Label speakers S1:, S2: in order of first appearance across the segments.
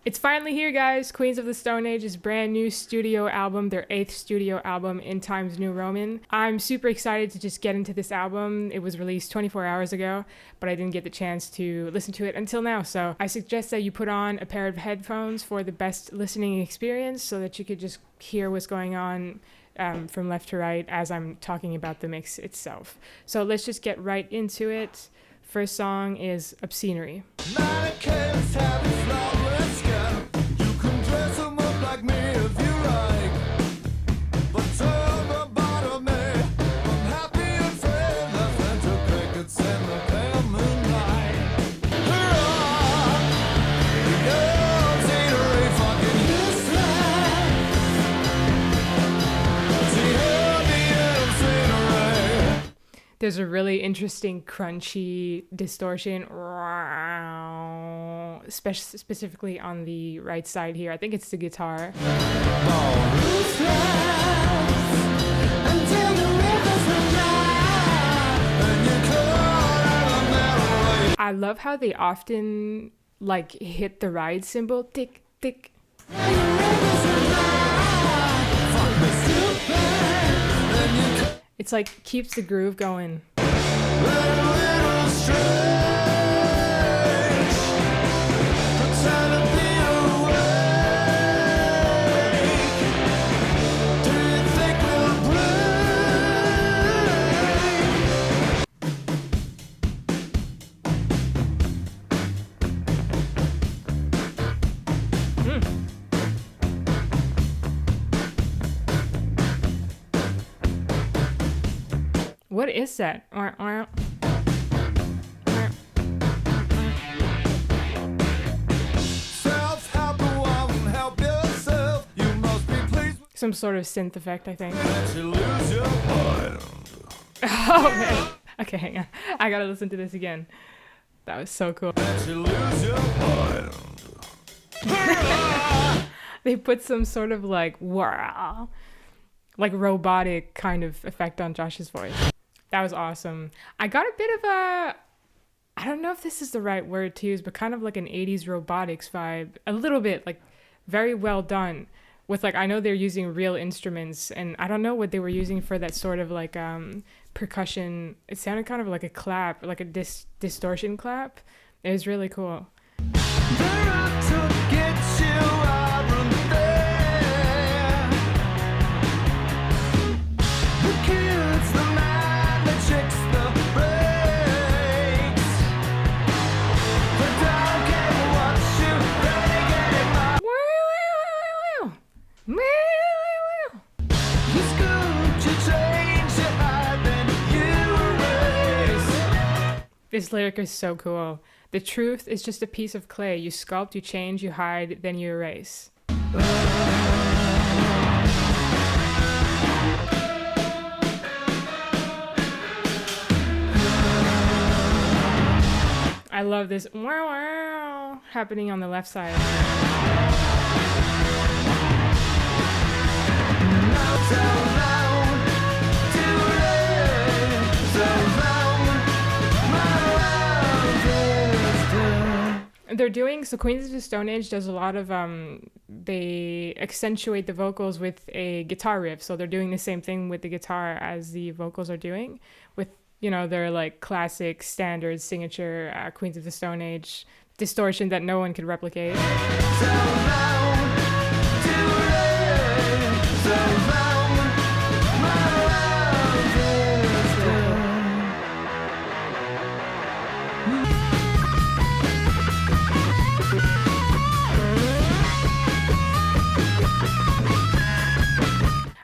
S1: It's finally here, guys. Queens of the Stone Age's brand new studio album, their 8th studio album, In Times New Roman. I'm super excited to just get into this album. It was released 24 hours ago, but I didn't get the chance to listen to it until now. So I suggest that you put on a pair of headphones for the best listening experience so that you could just hear what's going on from left to right as I'm talking about the mix itself. So let's just get right into it. First song is Obscenery. There's a really interesting crunchy distortion, specifically on the right side here. I think it's the guitar. I love how they often like hit the ride cymbal, tick, tick. It's like keeps the groove going. What is that? Some sort of synth effect, I think. Oh man. Okay, hang on. I gotta listen to this again. That was so cool. They put some sort of like wow, like robotic kind of effect on Josh's voice. That was awesome. I got a bit of a, I don't know if this is the right word to use, but kind of like an 80s robotics vibe. A little bit, like very well done. With like, I know they're using real instruments, and I don't know what they were using for that sort of like percussion. It sounded kind of like a clap, like a distortion clap. It was really cool. This lyric is so cool. The truth is just a piece of clay. You sculpt, you change, you hide, then you erase. I love this wow wow happening on the left side. They're doing, so Queens of the Stone Age does a lot of, they accentuate the vocals with a guitar riff. So they're doing the same thing with the guitar as the vocals are doing with, you know, their like classic standard signature Queens of the Stone Age distortion that no one could replicate.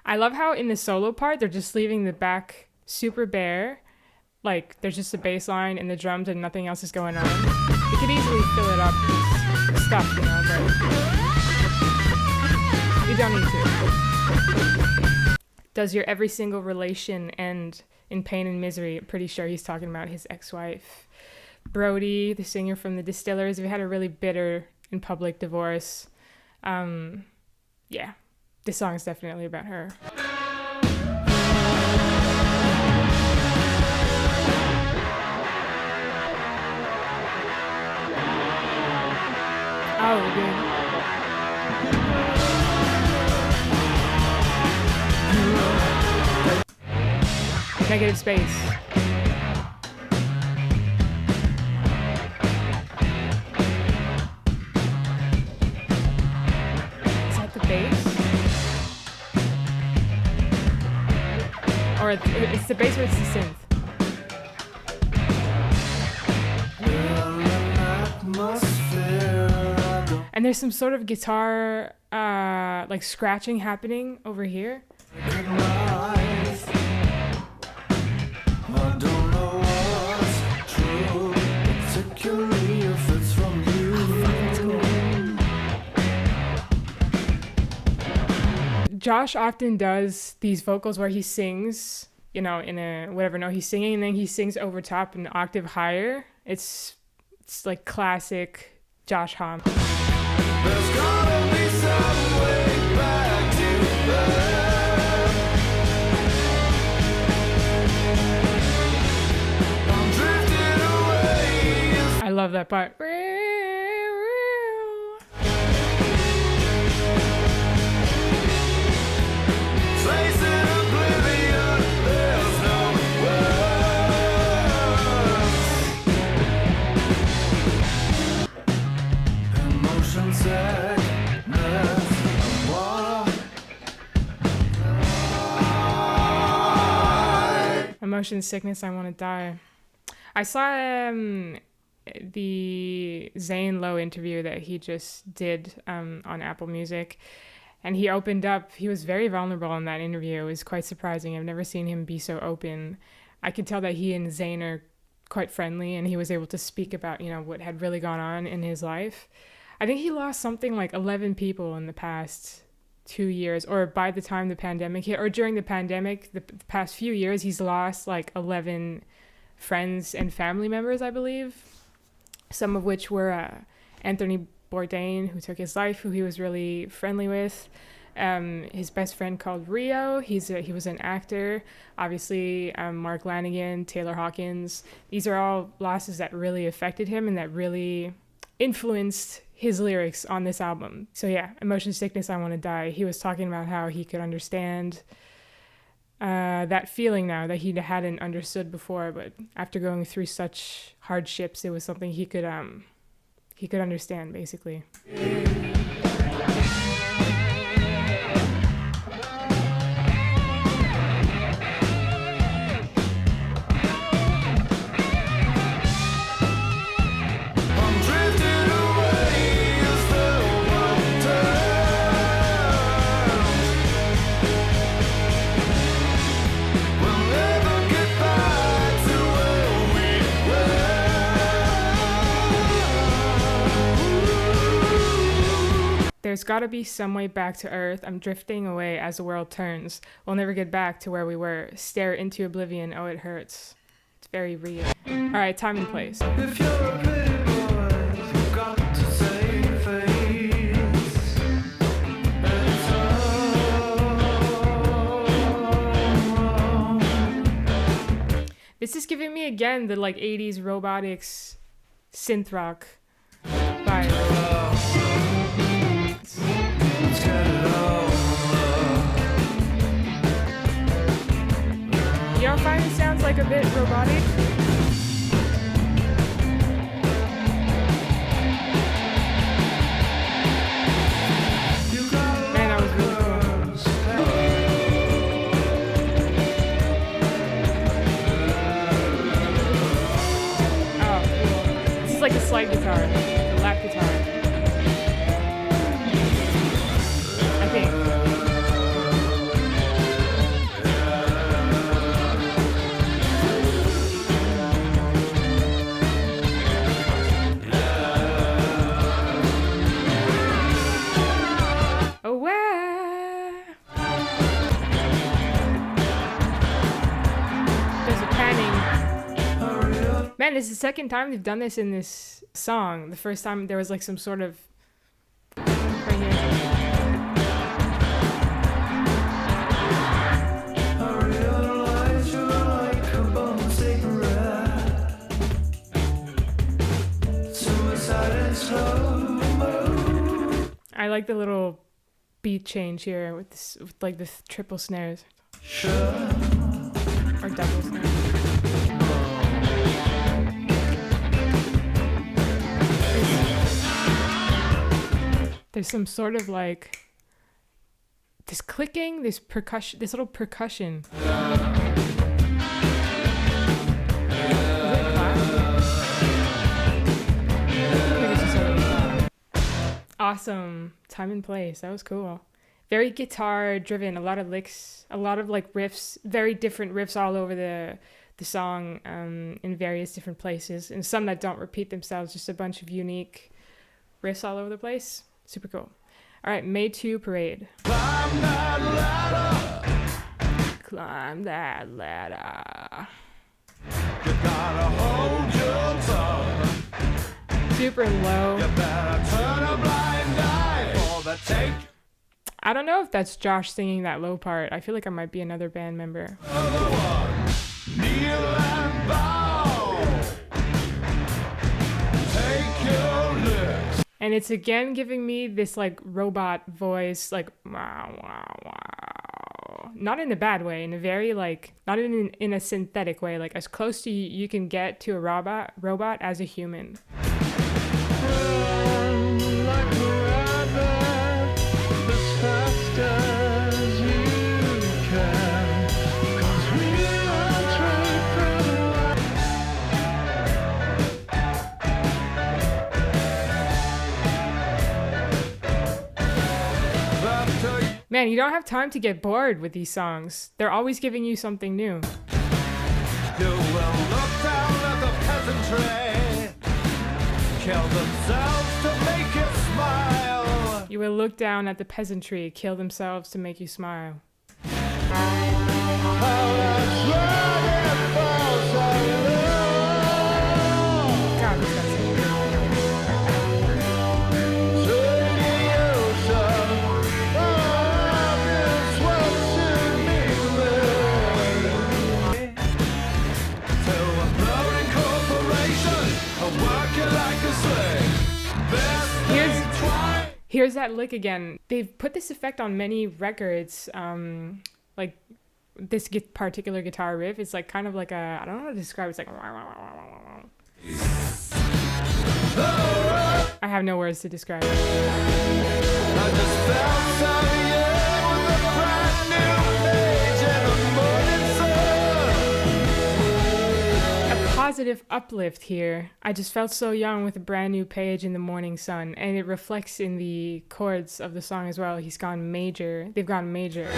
S1: I love how in the solo part, they're just leaving the back super bare. Like, there's just a bass line and the drums and nothing else is going on. You could easily fill it up with stuff, you know, but you don't need to. Does your every single relation end in pain and misery? I'm pretty sure he's talking about his ex-wife. Brody, the singer from the Distillers, we had a really bitter and public divorce. Yeah. This song is definitely about her. Oh, dude. Negative space. Is that the bass? Or it's the bass or it's the synth? And there's some sort of guitar, like scratching happening over here. Josh often does these vocals where he sings, you know, in a whatever note he's singing, and then he sings over top an octave higher. It's like classic Josh Homme. There's gotta be some way back to I'm drifting away. I love that part. Motion sickness, I want to die. I saw the Zane Lowe interview that he just did on Apple Music, and he opened up. He was very vulnerable in that interview. It was quite surprising. I've never seen him be so open. I could tell that he and Zane are quite friendly, and he was able to speak about, you know, what had really gone on in his life. I think he lost something like 11 people in the past 2 years, or by the time the pandemic hit, or during the pandemic, the past few years, he's lost like 11 friends and family members, I believe. Some of which were Anthony Bourdain, who took his life, who he was really friendly with. His best friend called Rio. He was an actor. Obviously, Mark Lanigan, Taylor Hawkins. These are all losses that really affected him and that really influenced his lyrics on this album. So yeah, Emotion Sickness, I Want to Die. He was talking about how he could understand that feeling now that he hadn't understood before, but after going through such hardships, it was something he could understand, basically. There's gotta be some way back to Earth. I'm drifting away as the world turns. We'll never get back to where we were. Stare into oblivion. Oh, it hurts. It's very real. All right, time and place. If you're a pretty boy, you've got to save face. This is giving me again the like 80s robotics synth rock vibe. You don't find it sounds like a bit robotic? Man, that was really cool. Oh, cool. This is like a slide guitar, a lap guitar. I think. Man, this is the second time they've done this in this song. The first time there was like some sort of right here. I like the little beat change here with this, with like the triple snares or double snares. There's some sort of like this clicking, this percussion, this little percussion. Awesome. Time and place. That was cool. Very guitar driven, a lot of licks, a lot of like riffs, very different riffs all over the song, in various different places, and some that don't repeat themselves, just a bunch of unique riffs all over the place. Super cool. All right, May 2 Parade. Climb that ladder. Climb that ladder. You gotta hold your tongue. Super low. You better turn a blind eye for the take. I don't know if that's Josh singing that low part. I feel like I might be another band member. Kneel and bow. Take your licks. And it's again giving me this like robot voice, like wow, wow, wow. Not in a bad way, in a very like, not in a synthetic way, like as close to you can get to a robot as a human. Man, you don't have time to get bored with these songs. They're always giving you something new. You will look down at the peasantry, kill themselves to make you smile. You will look down at the peasantry, kill themselves to make you smile. God, this guy's Here's that lick again. They've put this effect on many records. Like this particular guitar riff. It's like kind of like a, I don't know how to describe it. It's like I have no words to describe it. I just felt with a brand new page and a morning sun. A positive uplift here. I just felt so young with a brand new page in the morning sun, and it reflects in the chords of the song as well. He's gone major. They've gone major.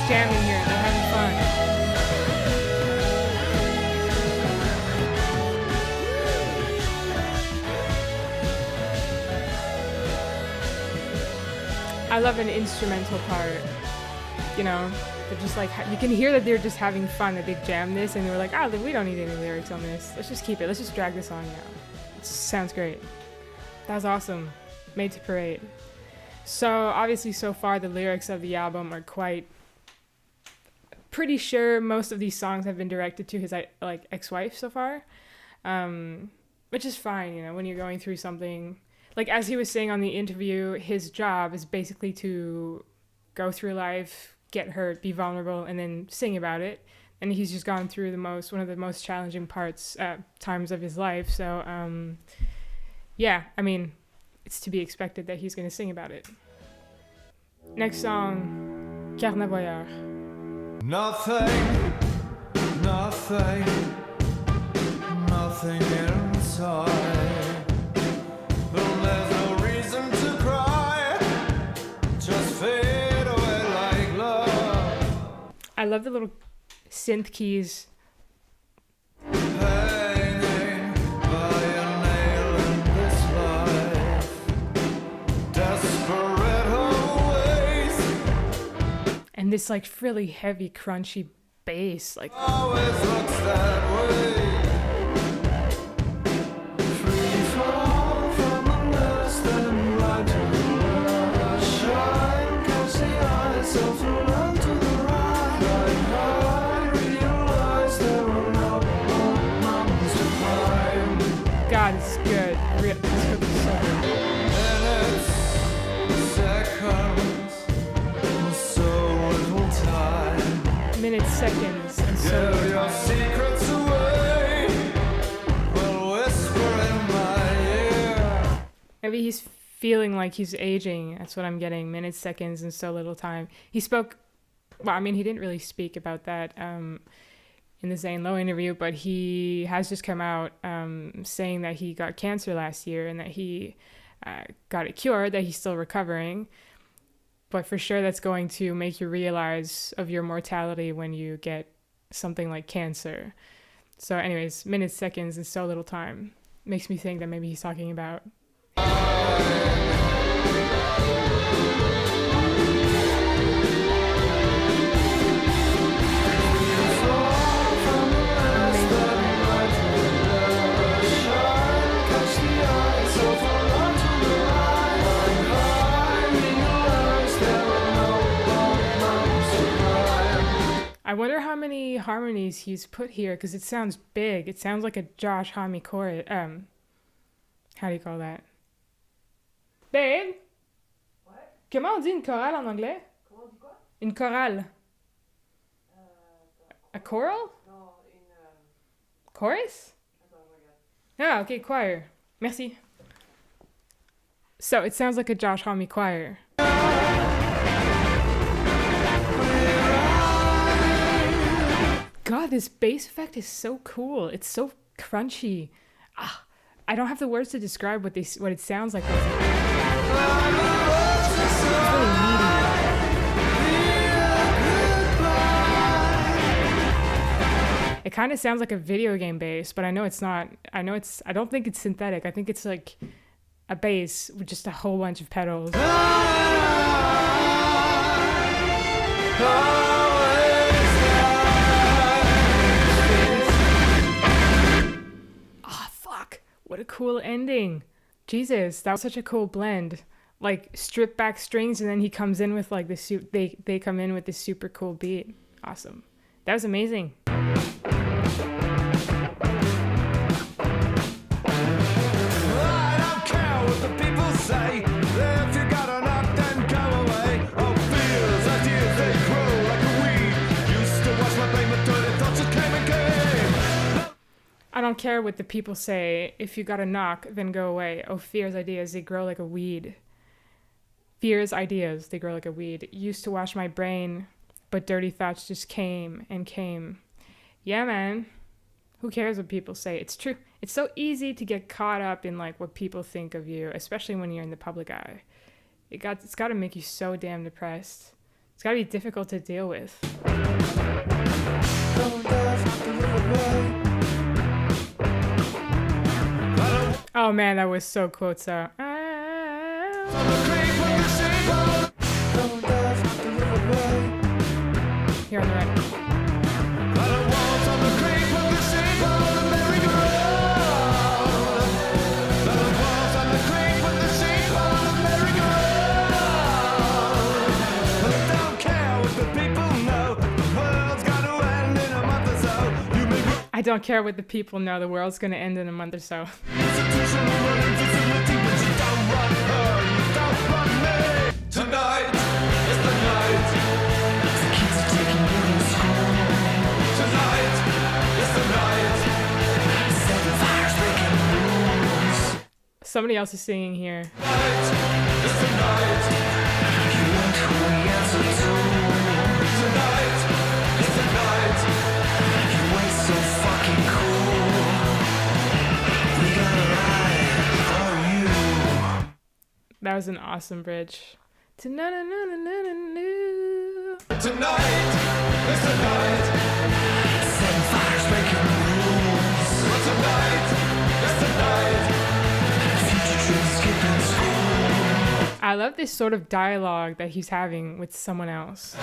S1: Jamming here, they're having fun. I love an instrumental part, you know, they're just like, you can hear that they're just having fun, that they jammed this and they were like, oh, we don't need any lyrics on this, let's just keep it, let's just drag this song out. It sounds great. That was awesome. Made to Parade. So obviously so far the lyrics of the album are quite, pretty sure most of these songs have been directed to his like ex-wife so far, which is fine, you know, when you're going through something. Like as he was saying on the interview, his job is basically to go through life, get hurt, be vulnerable, and then sing about it. And he's just gone through one of the most challenging times of his life. So yeah, I mean, it's to be expected that he's going to sing about it. Next song, Carnevoyeur. Nothing inside. Well, there's no reason to cry. Just fade away like love. I love the little synth keys. Hanging by a nail in this life. Desperate always. And this like really heavy, crunchy bass, like always looks that way. Free fall from the nest and right to the world. seconds and so little
S2: your
S1: time.
S2: secrets away. Will whisper in my ear.
S1: Maybe he's feeling like he's aging. That's what I'm getting. Minutes, seconds, and so little time. He spoke, well, I mean, he didn't really speak about that in the Zane Lowe interview, but he has just come out saying that he got cancer last year and that he got it cured, that he's still recovering. But for sure, that's going to make you realize of your mortality when you get something like cancer. So anyways, minutes, seconds, and so little time. Makes me think that maybe he's talking about... I wonder how many harmonies he's put here, because it sounds big. It sounds like a Josh Homme chorus. How do you call that? Babe?
S3: Ouais.
S1: Comment on dit une chorale en anglais?
S3: Comment on dit quoi?
S1: Une chorale. A choral?
S3: Non, une...
S1: Chorus?
S3: Attends, je regarde.
S1: Ah, okay, choir. Merci. So it sounds like a Josh Homme choir. God, this bass effect is so cool. It's so crunchy. I don't have the words to describe what it sounds like. It's really meaty. It kind of sounds like a video game bass, but I know it's not. I don't think it's synthetic. I think it's like a bass with just a whole bunch of pedals. What a cool ending. Jesus, that was such a cool blend. Like stripped back strings and then he comes in with like this they come in with this super cool beat. Awesome. That was amazing.
S2: I don't care what the people say. If you got a knock, then go away. Oh, fears, ideas, they grow like a weed. Used to watch my brain, but dirty thoughts just came and came.
S1: I don't care what the people say. If you got a knock, then go away. Oh, fears, ideas, they grow like a weed. Fears, ideas, they grow like a weed. Used to wash my brain, but dirty thoughts just came and came. Yeah, man. Who cares what people say? It's true. It's so easy to get caught up in like what people think of you, especially when you're in the public eye. It's got to make you so damn depressed. It's got to be difficult to deal with. Oh man, that was so qotsa. Here on the right. I don't care what the people know, the world's gonna end in a month or so.
S2: Tonight is the night. The kids are taking you to school. Tonight is the night. Set the fires breaking rules.
S1: Somebody else is singing here.
S2: Tonight is the night. You want who we answer to. Tonight is the night. You wait so fucking cool. We got a ride for you.
S1: That was an awesome bridge. Tonight is
S2: the night. Setting fires, breaking rules. Tonight is the night. Future dreams skipping school.
S1: I love this sort of dialogue that he's having with someone else.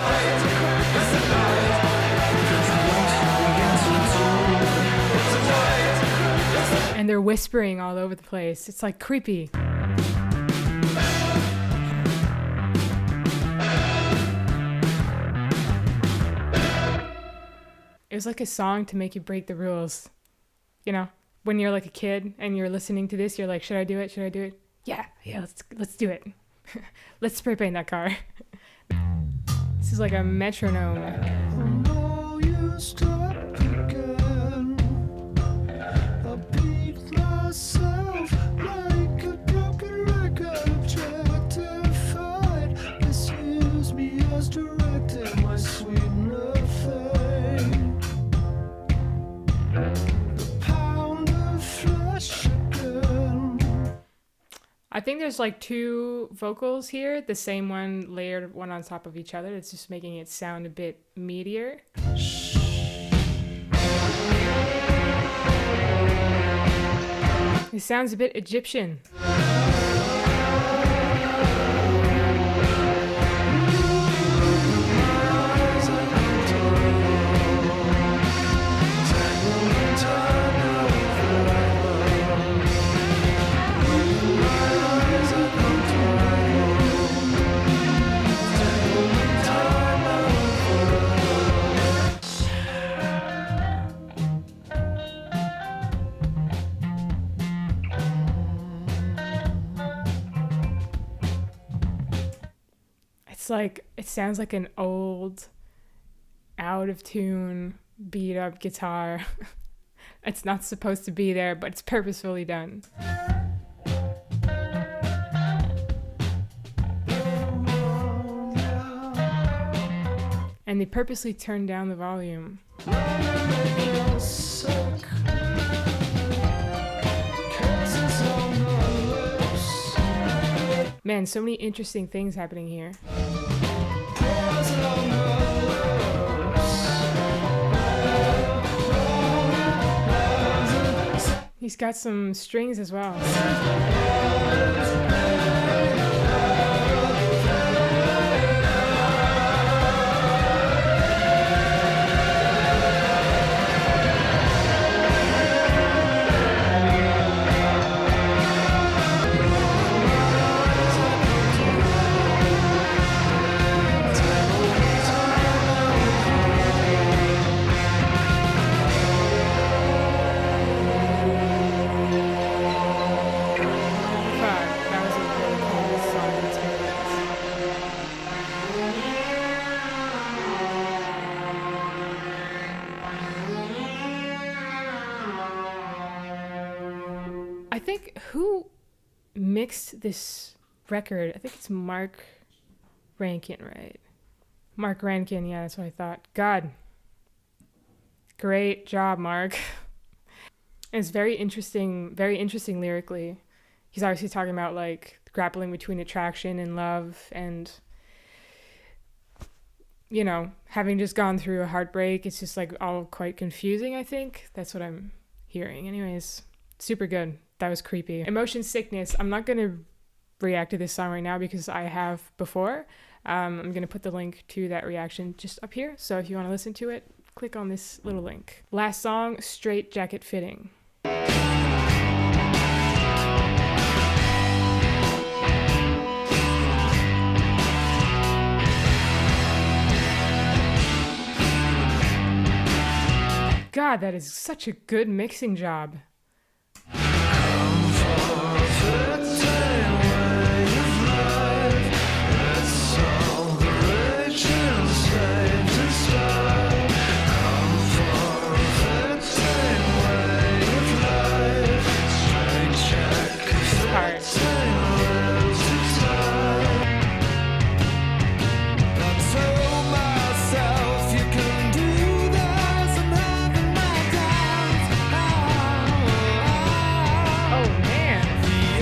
S1: And they're whispering all over the place. It's like creepy. It was like a song to make you break the rules. You know, when you're like a kid and you're listening to this, you're like, should I do it? Should I do it? Yeah, let's do it. Let's spray paint that car. This is like a metronome.
S2: Oh, no, you stop again. I beat myself like a broken record, objectified. Misuse me as directed, my sweet nothing. The pound of flesh again.
S1: I think there's like two vocals here, the same one layered one on top of each other. It's just making it sound a bit meatier. It sounds a bit Egyptian. It's like, it sounds like an old, out of tune, beat up guitar. It's not supposed to be there, but it's purposefully done. And they purposely turned down the volume. Man, so many interesting things happening here. He's got some strings as well. I think who mixed this record? I think it's Mark Rankin, right? Mark Rankin, yeah, that's what I thought. God, great job, Mark. It's very interesting lyrically. He's obviously talking about like grappling between attraction and love, and you know, having just gone through a heartbreak. It's just like all quite confusing, I think. That's what I'm hearing. Anyways, super good. That was creepy. Emotion Sickness. I'm not going to react to this song right now because I have before. I'm going to put the link to that reaction just up here. So if you want to listen to it, click on this little link. Last song, Straight Jacket Fitting. God, that is such a good mixing job.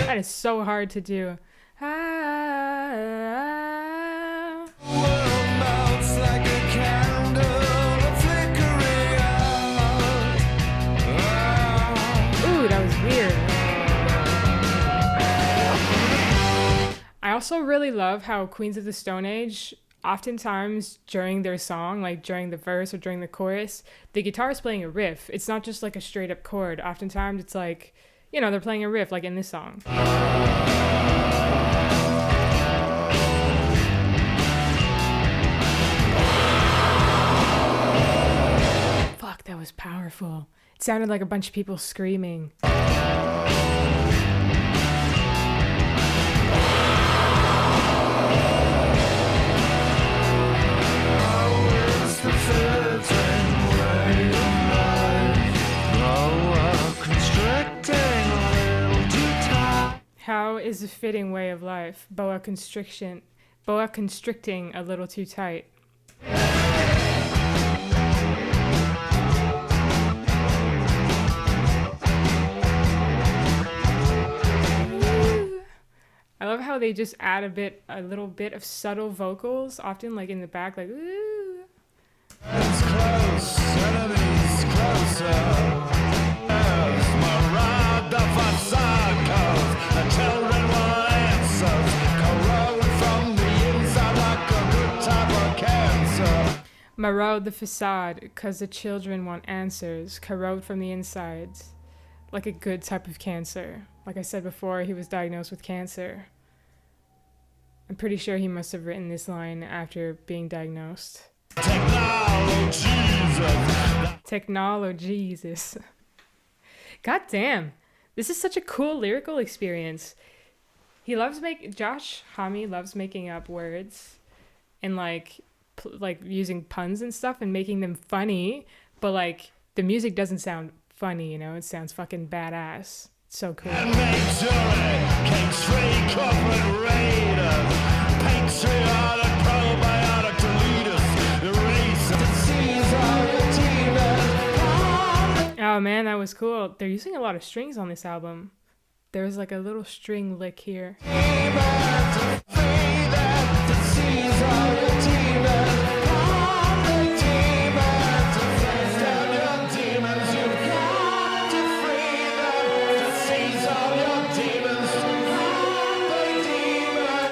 S1: That is so hard to do. Ooh, that was weird. I also really love how Queens of the Stone Age, oftentimes during their song, like during the verse or during the chorus, the guitar is playing a riff. It's not just like a straight up chord. Oftentimes it's like, you know, they're playing a riff like in this song. Fuck, that was powerful. It sounded like a bunch of people screaming. is a fitting way of life. Boa constricting a little too tight. I love how they just add a little bit of subtle vocals, often like in the back, like ooh.
S2: It's close, enemies closer. As Marad the facade goes, the children want answers. Corrode from the inside like a good type of cancer.
S1: Marode the facade, cause the children want answers. Corrode from the insides, like a good type of cancer. Like I said before, he was diagnosed with cancer. I'm pretty sure he must have written this line after being diagnosed. Technologies. God damn. This is such a cool lyrical experience. Josh Homme loves making up words and like using puns and stuff and making them funny, but like the music doesn't sound funny, you know? It sounds fucking badass. It's so cool. Oh man, that was cool. They're using a lot of strings on this album. There's like a little string lick here.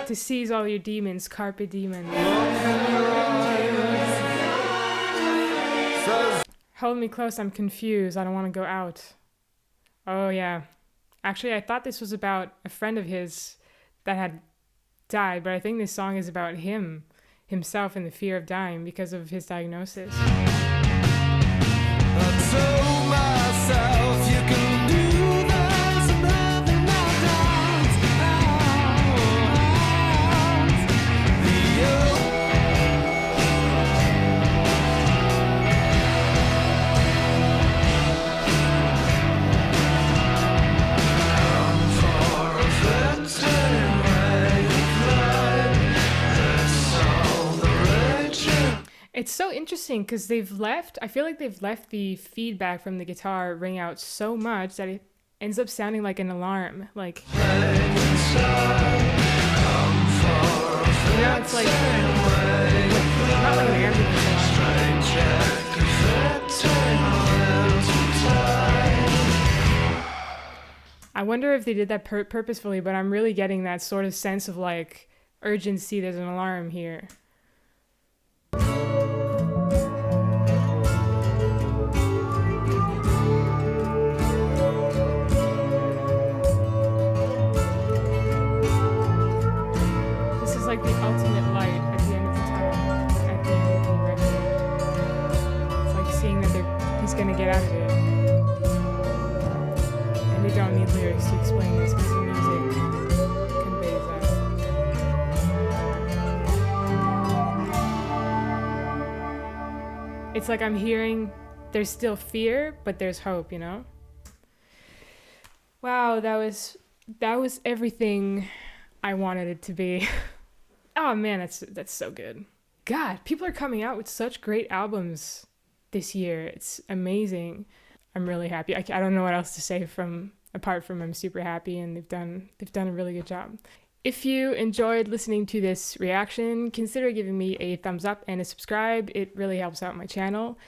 S1: To seize all your demons, carpe demon. Hold me close, I'm confused, I don't want to go out. Oh yeah. Actually, I thought this was about a friend of his that had died, but I think this song is about himself and the fear of dying because of his diagnosis. It's so interesting because I feel like they've left the feedback from the guitar ring out so much that it ends up sounding like an alarm. Like, it's like, not like an ambulance alarm. I wonder if they did that purposefully, but I'm really getting that sort of sense of like urgency. There's an alarm here. Like the ultimate light at the end of the tunnel, at the end of the record. It's like seeing that he's gonna get out of it. And they don't need lyrics to explain this because the music conveys that. It's like I'm hearing there's still fear, but there's hope, you know? Wow, that was everything I wanted it to be. Oh man, that's so good. God, people are coming out with such great albums this year. It's amazing. I'm really happy. I don't know what else to say apart from I'm super happy, and they've done a really good job. If you enjoyed listening to this reaction, consider giving me a thumbs up and a subscribe. It really helps out my channel.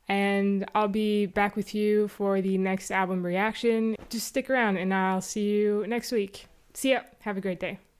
S1: And I'll be back with you for the next album reaction. Just stick around and I'll see you next week. See ya. Have a great day.